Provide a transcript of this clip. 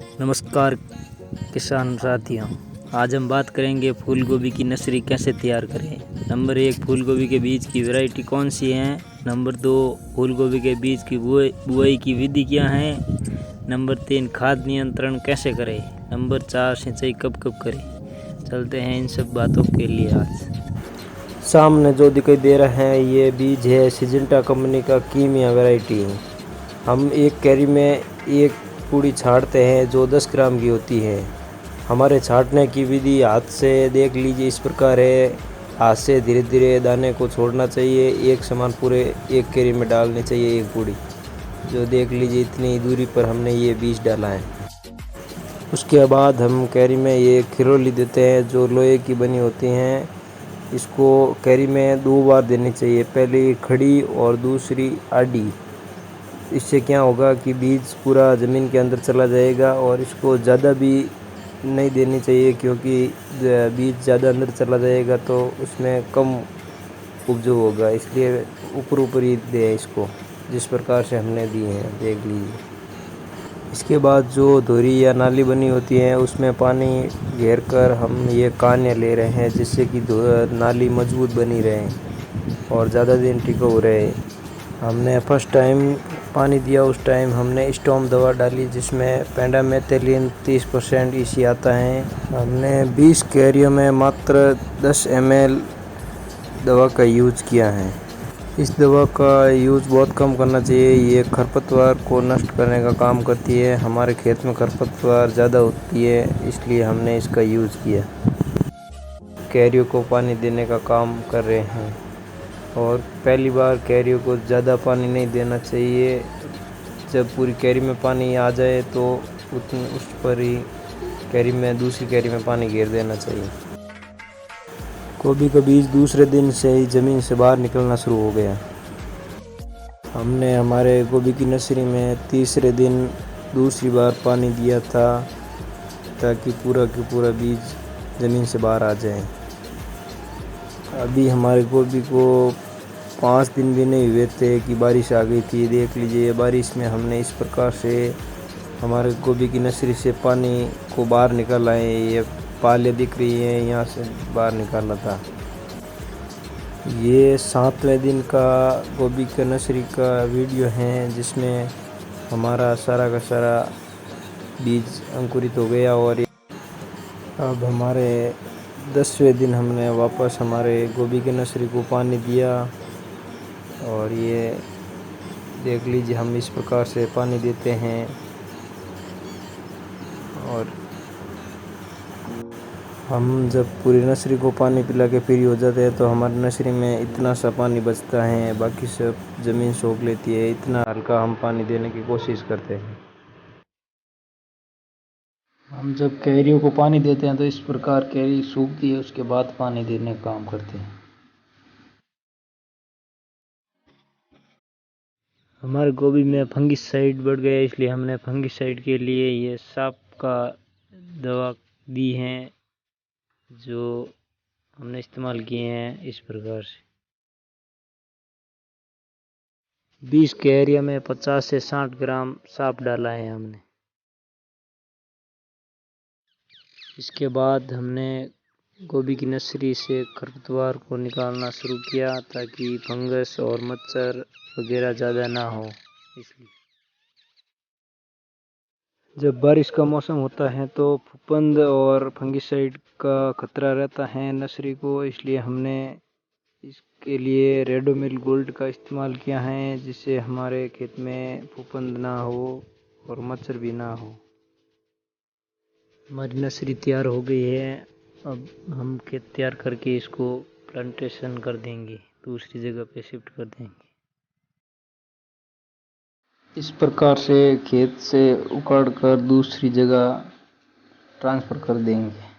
नमस्कार किसान साथियों, आज हम बात करेंगे फूल गोभी की नर्सरी कैसे तैयार करें। नंबर 1, फूल गोभी के बीज की वैरायटी कौन सी है। नंबर 2, फूल गोभी के बीज की बुआई की विधि क्या है। नंबर 3, खाद नियंत्रण कैसे करें। नंबर 4, सिंचाई कब कब करें। चलते हैं इन सब बातों के लिए। आज सामने जो दिखाई दे रहा है ये बीज है सिजेंटा कंपनी का कीमिया वैरायटी। हम एक कैरी में एक पूड़ी छांटते हैं जो 10 ग्राम की होती है। हमारे छांटने की विधि हाथ से देख लीजिए इस प्रकार है। हाथ से धीरे धीरे दाने को छोड़ना चाहिए, एक समान पूरे एक कैरी में डालनी चाहिए एक पूड़ी। जो देख लीजिए इतनी दूरी पर हमने ये बीज डाला है। उसके बाद हम कैरी में ये खिरोली देते हैं जो लोहे की बनी होती हैं। इसको कैरी में 2 बार देनी चाहिए, पहली खड़ी और दूसरी आड़ी। इससे क्या होगा कि बीज पूरा ज़मीन के अंदर चला जाएगा। और इसको ज़्यादा भी नहीं देनी चाहिए क्योंकि बीज ज़्यादा अंदर चला जाएगा तो उसमें कम उपज होगा, इसलिए ऊपर ऊपर ही दें इसको जिस प्रकार से हमने दिए हैं देख लीजिए। इसके बाद जो धोरी या नाली बनी होती है उसमें पानी घेर कर हम ये कान्या ले रहे हैं जिससे कि नाली मजबूत बनी रहे और ज़्यादा दिन टिकाऊ रहे। हमने फर्स्ट टाइम पानी दिया उस टाइम हमने स्टॉम दवा डाली जिसमें पेंडामेथिलिन 30% इसी आता है। हमने 20 कैरियों में मात्र 10 ml दवा का यूज़ किया है। इस दवा का यूज़ बहुत कम करना चाहिए, ये खरपतवार को नष्ट करने का काम करती है। हमारे खेत में खरपतवार ज़्यादा होती है इसलिए हमने इसका यूज़ किया। कैरियों को पानी देने का काम कर रहे हैं और पहली बार कैरियों को ज़्यादा पानी नहीं देना चाहिए। जब पूरी कैरी में पानी आ जाए तो उस पर ही कैरी में दूसरी कैरी में पानी घेर देना चाहिए। गोभी का बीज दूसरे दिन से ही ज़मीन से बाहर निकलना शुरू हो गया। हमने हमारे गोभी की नर्सरी में तीसरे दिन दूसरी बार पानी दिया था ताकि पूरा का पूरा बीज ज़मीन से बाहर आ जाए। अभी हमारे गोभी को 5 दिन भी नहीं हुए थे कि बारिश आ गई थी। देख लीजिए बारिश में हमने इस प्रकार से हमारे गोभी की नर्सरी से पानी को बाहर निकाला है। ये पाले दिख रही हैं, यहाँ से बाहर निकाला था। ये 7वें दिन का गोभी का नर्सरी का वीडियो है जिसमें हमारा सारा का सारा बीज अंकुरित हो गया। और अब हमारे 10वें दिन हमने वापस हमारे गोभी के नर्सरी को पानी दिया और ये देख लीजिए हम इस प्रकार से पानी देते हैं। और हम जब पूरी नर्सरी को पानी पिला के फ्री हो जाते हैं तो हमारी नर्सरी में इतना सा पानी बचता है, बाकी सब ज़मीन सोख लेती है। इतना हल्का हम पानी देने की कोशिश करते हैं। हम जब कैरियों को पानी देते हैं तो इस प्रकार कैरी सूखती है, उसके बाद पानी देने का काम करते हैं। हमारे गोभी में फंगिसाइड बढ़ गया इसलिए हमने फंगिसाइड के लिए ये सांप का दवा दी है जो हमने इस्तेमाल किए हैं इस प्रकार से। 20 के एरिया में 50 से 60 ग्राम सांप डाला है हमने। इसके बाद हमने गोभी की नर्सरी से खरपतवार को निकालना शुरू किया ताकि फंगस और मच्छर वगैरह ज़्यादा ना हो। इसलिए जब बारिश का मौसम होता है तो फफूंद और फंगिसाइड का खतरा रहता है नर्सरी को, इसलिए हमने इसके लिए रेडोमिल गोल्ड का इस्तेमाल किया है जिससे हमारे खेत में फफूंद ना हो और मच्छर भी ना हो। हमारी नर्सरी तैयार हो गई है। अब हम खेत तैयार करके इसको प्लांटेशन कर देंगे, दूसरी जगह पे शिफ्ट कर देंगे। इस प्रकार से खेत से उखाड़ कर दूसरी जगह ट्रांसफ़र कर देंगे।